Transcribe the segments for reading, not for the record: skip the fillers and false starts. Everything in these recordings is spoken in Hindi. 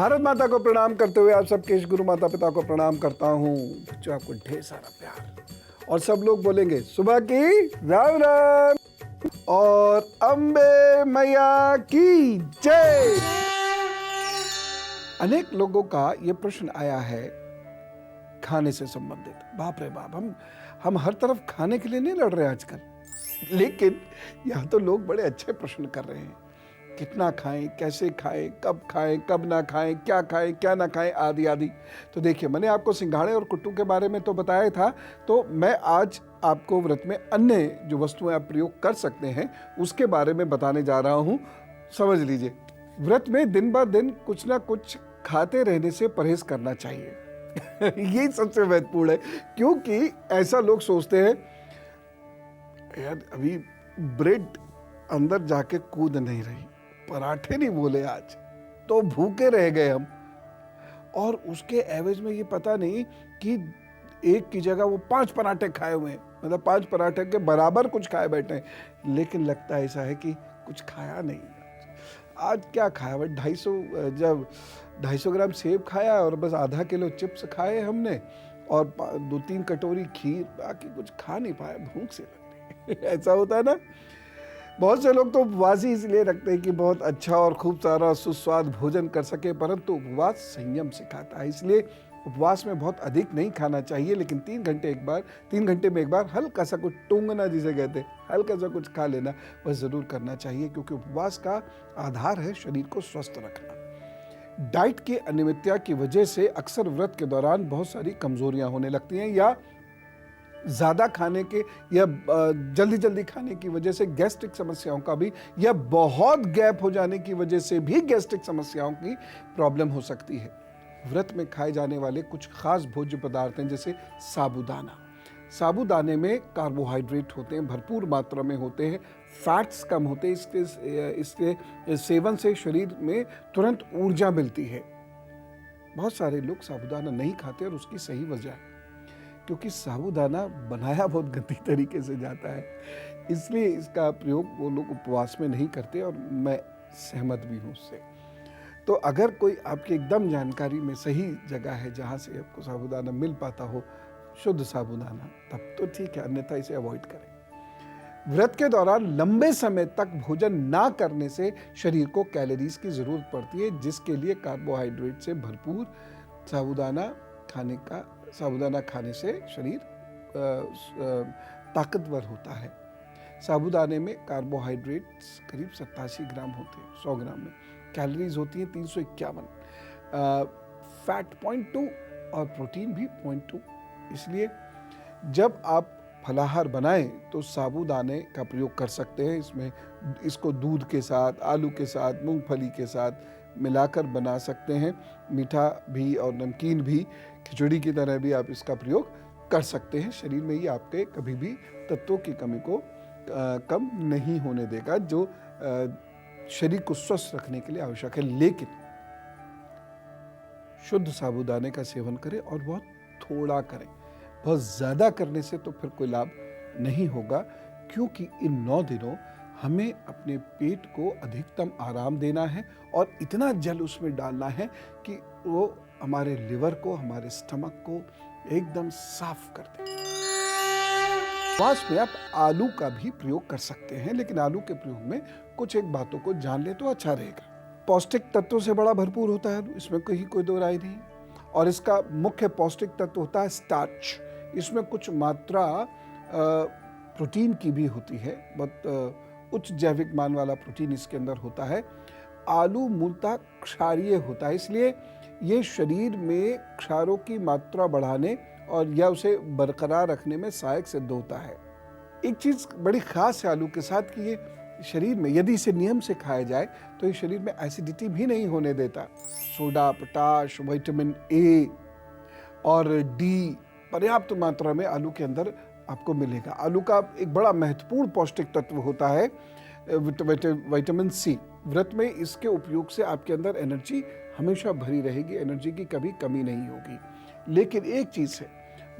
भारत माता को प्रणाम करते हुए आप सबके इस गुरु माता पिता को प्रणाम करता हूँ। बच्चों आपको ढेर सारा प्यार और सब लोग बोलेंगे सुबह की राम राम और अम्बे मैया की जय। अनेक लोगों का ये प्रश्न आया है खाने से संबंधित। बाप रे बाप, हम हर तरफ खाने के लिए नहीं लड़ रहे आजकल, लेकिन यहाँ तो लोग बड़े अच्छे प्रश्न कर रहे हैं। कितना खाएं, कैसे खाएं, कब ना खाएं, क्या ना खाएं, आदि आदि। तो देखिए, मैंने आपको सिंघाड़े और कुट्टू के बारे में तो बताया था, तो मैं आज आपको व्रत में अन्य जो वस्तुएं आप प्रयोग कर सकते हैं उसके बारे में बताने जा रहा हूं। समझ लीजिए, व्रत में दिन ब दिन कुछ ना कुछ खाते रहने से परहेज करना चाहिए। यही सबसे महत्वपूर्ण है, क्योंकि ऐसा लोग सोचते हैं यार अभी ब्रेड अंदर जाके कूद नहीं रही, पराठे नहीं बोले आज, तो भूखे रह गए हम। और उसके एवज में ये पता नहीं कि एक की जगह वो 5 पराठे खाए हुए हैं, मतलब 5 पराठे के बराबर कुछ खाए बैठे हैं, लेकिन लगता ऐसा है कि कुछ खाया नहीं। आज क्या खाया? बस 250 ग्राम सेब खाया और बस आधा किलो चिप्स खाए हमने और 2-3 कटोरी खीर, बाकी कुछ खा नहीं पाया, भूख से लग रही। ऐसा होता है ना। बहुत से लोग तो उपवास ही इसलिए रखते हैं कि बहुत अच्छा और खूब सारा सुस्वाद भोजन कर सके, परंतु उपवास संयम सिखाता है। इसलिए उपवास में बहुत अधिक नहीं खाना चाहिए, लेकिन 3 घंटे में एक बार हल्का सा कुछ टूंगना जिसे कहते हैं, हल्का सा कुछ खा लेना वह जरूर करना चाहिए, क्योंकि उपवास का आधार है शरीर को स्वस्थ रखना। डाइट की अनियमितता की वजह से अक्सर व्रत के दौरान बहुत सारी कमजोरियां होने लगती हैं, या ज़्यादा खाने के या जल्दी खाने की वजह से गैस्ट्रिक समस्याओं का भी, या बहुत गैप हो जाने की वजह से भी गैस्ट्रिक समस्याओं की प्रॉब्लम हो सकती है। व्रत में खाए जाने वाले कुछ खास भोज्य पदार्थ हैं, जैसे साबूदाना। साबूदाने में कार्बोहाइड्रेट होते हैं, भरपूर मात्रा में होते हैं, फैट्स कम होते हैं। इसके सेवन से शरीर में तुरंत ऊर्जा मिलती है। बहुत सारे लोग साबूदाना नहीं खाते और उसकी सही वजह है क्योंकि साबूदाना बनाया बहुत गंदी तरीके से जाता है, इसलिए इसका प्रयोग वो लोग उपवास में नहीं करते, और मैं सहमत भी हूँ उससे। तो अगर कोई आपकी एकदम जानकारी में सही जगह है जहाँ से आपको साबूदाना मिल पाता हो, शुद्ध साबूदाना, तब तो ठीक है, अन्यथा इसे अवॉइड करें। व्रत के दौरान लंबे समय तक भोजन ना करने से शरीर को कैलोरीज की जरूरत पड़ती है, जिसके लिए कार्बोहाइड्रेट से भरपूर साबूदाना खाने से शरीर ताकतवर होता है। साबूदाने में कार्बोहाइड्रेट्स करीब 87 ग्राम होते हैं 100 ग्राम में, कैलोरीज होती हैं 351, फैट 0.2 और प्रोटीन भी 0.2। इसलिए जब आप फलाहार बनाएं तो साबूदाने का प्रयोग कर सकते हैं। इसको दूध के साथ, आलू के साथ, मूंगफली के साथ मिलाकर बना सकते हैं। मीठा भी और नमकीन भी, खिचड़ी की तरह भी आप इसका प्रयोग कर सकते हैं। शरीर में ये आपके कभी भी तत्वों की कमी को कम नहीं होने देगा, जो शरीर को स्वस्थ रखने के लिए आवश्यक है। लेकिन शुद्ध साबूदाने का सेवन करें और बहुत थोड़ा करें। बहुत ज्यादा करने से तो फिर कोई लाभ नहीं होगा, क्योंकि इन 9 दिनों हमें अपने पेट को अधिकतम आराम देना है और इतना जल उसमें डालना है कि वो हमारे लिवर को, हमारे स्टमक को एकदम साफ कर दे। उपवास में आप आलू का भी प्रयोग कर सकते हैं, लेकिन आलू के प्रयोग में कुछ एक बातों को जान ले तो अच्छा रहेगा। पौष्टिक तत्वों से बड़ा भरपूर होता है आलू, इसमें कोई दो राय नहीं। और इसका मुख्य पौष्टिक तत्व होता है स्टार्च। इसमें कुछ मात्रा प्रोटीन की भी होती है, बहुत उच्च जैविक मान वाला प्रोटीन इसके अंदर होता है। आलू मूलतः क्षारीय होता है, इसलिए ये शरीर में क्षारों की मात्रा बढ़ाने और या उसे बरकरार रखने में सहायक सिद्ध होता है। एक चीज बड़ी खास है आलू के साथ कि ये शरीर में, यदि इसे नियम से खाया जाए तो ये शरीर में एसिडिटी भी नहीं होने देता। सोडा, पोटाश, विटामिन ए और डी पर्याप्त मात्रा में आलू के अंदर आपको मिलेगा। आलू का एक बड़ा महत्वपूर्ण पौष्टिक तत्व होता है विटामिन सी। व्रत में इसके उपयोग से आपके अंदर एनर्जी हमेशा भरी रहेगी, एनर्जी की कभी कमी नहीं होगी। लेकिन एक चीज है,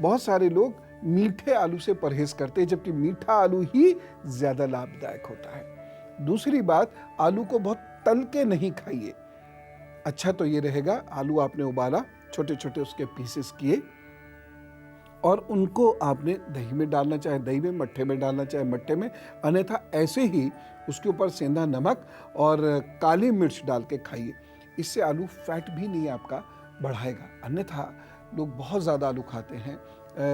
बहुत सारे लोग मीठे आलू से परहेज करते हैं, जबकि मीठा आलू ही ज्यादा लाभदायक होता है। दूसरी बात, आलू को बहुत तल के नहीं खाइए। अच्छा तो ये रहेगा, आलू आपने उबाला, छोटे छोटे उसके पीसेस किए और उनको आपने दही में डालना, चाहे दही में, मट्ठे में डालना चाहे मट्ठे में, अन्यथा ऐसे ही उसके ऊपर सेंधा नमक और काली मिर्च डाल के खाइए। इससे आलू फैट भी नहीं आपका बढ़ाएगा। अन्यथा लोग बहुत ज़्यादा आलू खाते हैं,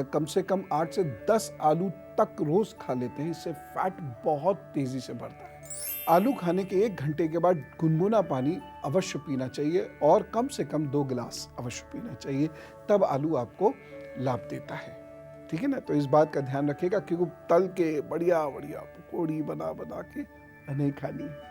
कम से कम 8 से 10 आलू तक रोज़ खा लेते हैं, इससे फैट बहुत तेज़ी से बढ़ता है। आलू खाने के 1 घंटे के बाद गुनगुना पानी अवश्य पीना चाहिए और कम से कम 2 गिलास अवश्य पीना चाहिए, तब आलू आपको लाभ देता है। ठीक है ना? तो इस बात का ध्यान रखिएगा, क्योंकि तल के बढ़िया बढ़िया पकौड़ी बना बना के नहीं खानी है।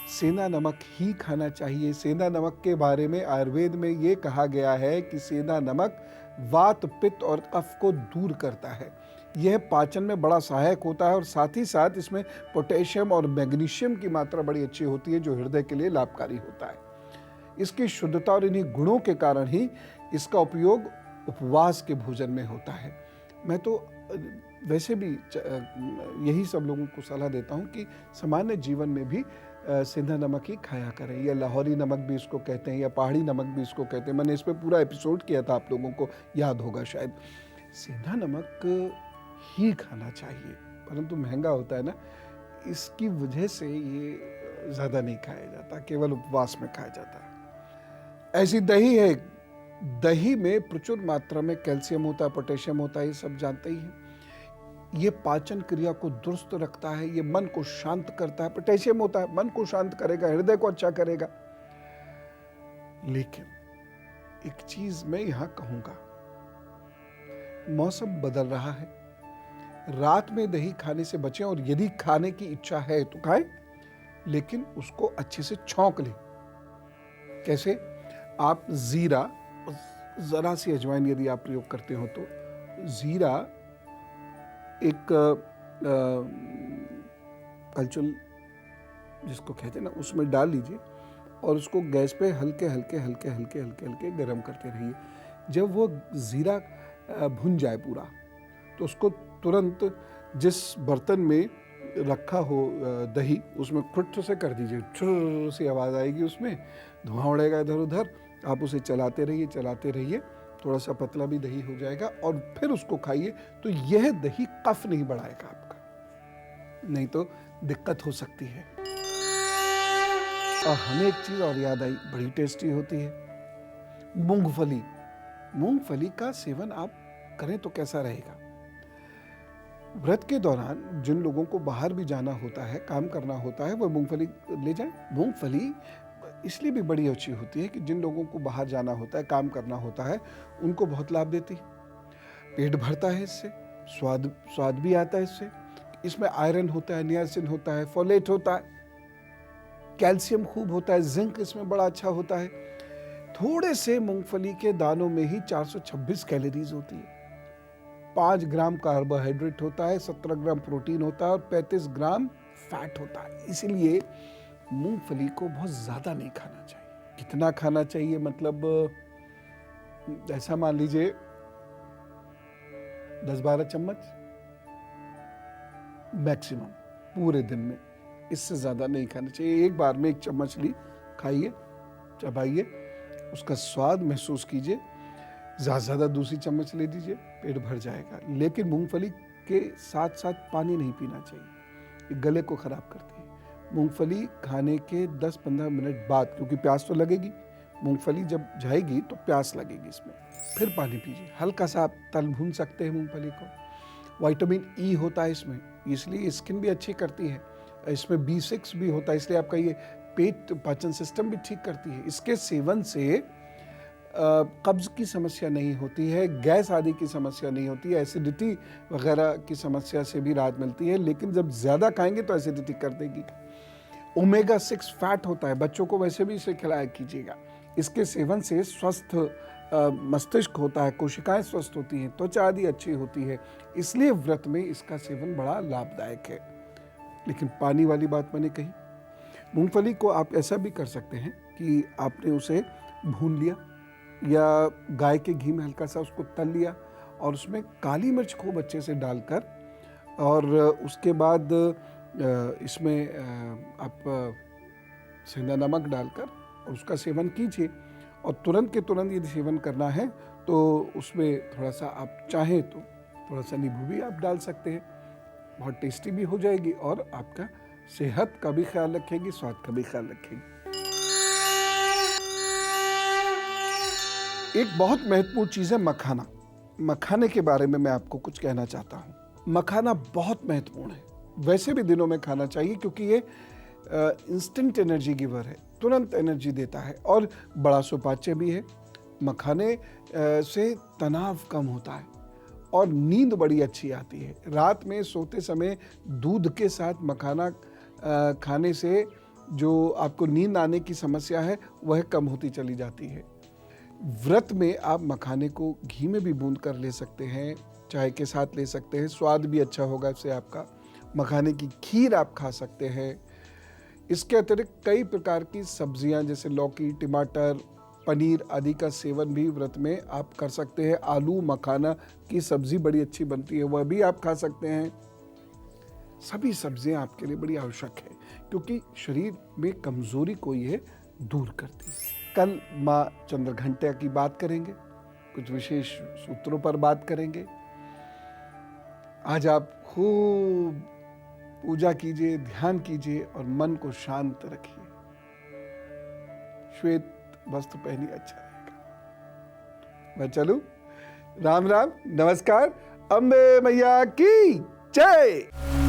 सेंधा नमक ही खाना चाहिए। सेंधा नमक के बारे में आयुर्वेद में ये कहा गया है कि सेंधा नमक वात, पित्त और कफ को दूर करता है। यह पाचन में बड़ा सहायक होता है और साथ ही साथ इसमें पोटेशियम और मैग्नीशियम की मात्रा बड़ी अच्छी होती है, जो हृदय के लिए लाभकारी होता है। इसकी शुद्धता और इन्हीं गुणों के कारण ही इसका उपयोग उपवास के भोजन में होता है। मैं तो वैसे भी यही सब लोगों को सलाह देता हूँ कि सामान्य जीवन में भी सेंधा नमक ही खाया करें, या लाहौरी नमक भी इसको कहते हैं, या पहाड़ी नमक भी इसको कहते हैं। मैंने इस पर पूरा एपिसोड किया था, आप लोगों को याद होगा शायद। सेंधा नमक ही खाना चाहिए, परंतु महंगा होता है ना, इसकी वजह से ये ज़्यादा नहीं खाया जाता, केवल उपवास में खाया जाता है। ऐसी दही है, दही में प्रचुर मात्रा में कैल्शियम होता है, पोटेशियम होता है, ये सब जानते ही हैं। ये पाचन क्रिया को दुरुस्त रखता है, ये मन को शांत करता है। पोटेशियम होता है, मन को शांत करेगा, हृदय को अच्छा करेगा। लेकिन एक चीज मैं यहां कहूंगा, मौसम बदल रहा है, रात में दही खाने से बचें, और यदि खाने की इच्छा है तो खाएं, लेकिन उसको अच्छे से छौंक लें। कैसे? आप जीरा, जरा सी अजवाइन यदि आप प्रयोग करते हो तो जीरा एक कलचुल जिसको कहते हैं ना, उसमें डाल लीजिए और उसको गैस पे हल्के हल्के हल्के हल्के हल्के हल्के गर्म करते रहिए। जब वो जीरा भुन जाए पूरा, तो उसको तुरंत जिस बर्तन में रखा हो दही, उसमें खुट से कर दीजिए, छुर सी आवाज़ आएगी, उसमें धुआं उड़ेगा इधर उधर। आप उसे चलाते रहिए, थोड़ा सा पतला भी दही हो जाएगा, और फिर उसको खाइए। तो यह दही कफ नहीं बढ़ाएगा आपका, नहीं तो दिक्कत हो सकती है। और हमें एक चीज़ और याद आई, बड़ी टेस्टी होती है, मूंगफली। मूंगफली का सेवन आप करें तो कैसा रहेगा? व्रत के दौरान जिन लोगों को बाहर भी जाना होता है, काम करना होता है, वो मूंगफली ले जाएं। मूंगफली इसलिए भी बड़ी अच्छी होती है कि जिन लोगों को बाहर जाना होता है, काम करना होता है, उनको बहुत लाभ देती है। पेट भरता है इससे, स्वाद भी आता है इससे। इसमें आयरन होता है, नियासिन होता है, फोलेट होता है, कैल्शियम खूब होता है, जिंक इसमें बड़ा अच्छा होता है। थोड़े से मूंगफली के दानों में ही 426 कैलोरीज होती है, 5 ग्राम कार्बोहाइड्रेट होता है, 17 ग्राम प्रोटीन होता है और 35 ग्राम फैट होता है। इसलिए मूंगफली को बहुत ज़्यादा नहीं खाना चाहिए। कितना खाना चाहिए? मतलब ऐसा मान लीजिए 10-12 चम्मच मैक्सिमम पूरे दिन में, इससे ज़्यादा नहीं खाना चाहिए। एक बार में 1 चम्मच ली, खाइए, चबाइए, उसका स्वाद महसूस कीजिए। ज़्यादा दूसरी चम्मच ले दीजिए, पेट भर जाएगा। लेकिन मूंगफली के साथ साथ पानी नहीं पीना चाहिए, ये गले को ख़राब करती है। मूंगफली खाने के 10-15 मिनट बाद, क्योंकि प्यास तो लगेगी, मूंगफली जब जाएगी तो प्यास लगेगी इसमें, फिर पानी पीजिए। हल्का सा आप तल भून सकते हैं मूंगफली को। विटामिन ई होता है इसमें, इसलिए स्किन भी अच्छी करती है। इसमें B6 भी होता है, इसलिए आपका ये पेट पाचन सिस्टम भी ठीक करती है। इसके सेवन से कब्ज की समस्या नहीं होती है, गैस आदि की समस्या नहीं होती है, एसिडिटी वगैरह की समस्या से भी राहत मिलती है। लेकिन जब ज़्यादा खाएंगे तो एसिडिटी कर देगी। ओमेगा 6 फैट होता है, बच्चों को वैसे भी इसे खिलाया कीजिएगा। इसके सेवन से स्वस्थ मस्तिष्क होता है, कोशिकाएं स्वस्थ होती हैं, त्वचा आदि अच्छी होती है। इसलिए व्रत में इसका सेवन बड़ा लाभदायक है। लेकिन पानी वाली बात मैंने कही। मूंगफली को आप ऐसा भी कर सकते हैं कि आपने उसे भून लिया, या गाय के घी में हल्का सा उसको तल लिया, और उसमें काली मिर्च खूब अच्छे से डालकर, और उसके बाद इसमें आप सेंधा नमक डालकर और उसका सेवन कीजिए। और तुरंत के तुरंत यदि सेवन करना है तो उसमें थोड़ा सा आप चाहें तो थोड़ा सा नींबू भी आप डाल सकते हैं, बहुत टेस्टी भी हो जाएगी और आपका सेहत का भी ख्याल रखेगी, स्वाद का भी ख्याल रखेगी। एक बहुत महत्वपूर्ण चीज़ है मखाना। मखाने के बारे में मैं आपको कुछ कहना चाहता हूँ। मखाना बहुत महत्वपूर्ण है, वैसे भी दिनों में खाना चाहिए क्योंकि ये इंस्टेंट एनर्जी गिवर है, तुरंत एनर्जी देता है और बड़ा सुपाच्य भी है। मखाने से तनाव कम होता है और नींद बड़ी अच्छी आती है। रात में सोते समय दूध के साथ मखाना खाने से जो आपको नींद आने की समस्या है वह कम होती चली जाती है। व्रत में आप मखाने को घी में भी भून कर ले सकते हैं, चाय के साथ ले सकते हैं, स्वाद भी अच्छा होगा इससे आपका। मखाने की खीर आप खा सकते हैं। इसके अतिरिक्त कई प्रकार की सब्जियां जैसे लौकी, टमाटर, पनीर आदि का सेवन भी व्रत में आप कर सकते हैं। आलू मखाना की सब्जी बड़ी अच्छी बनती है, वह भी आप खा सकते हैं। सभी सब्जियां आपके लिए बड़ी आवश्यक है क्योंकि शरीर में कमजोरी को ये दूर करती है। कल माँ चंद्रघंटा की बात करेंगे, कुछ विशेष सूत्रों पर बात करेंगे। आज आप खूब पूजा कीजिए, ध्यान कीजिए और मन को शांत रखिए। श्वेत वस्त्र पहनिए, अच्छा रहेगा। मैं चलूं? राम राम, नमस्कार। अम्बे मैया की जय।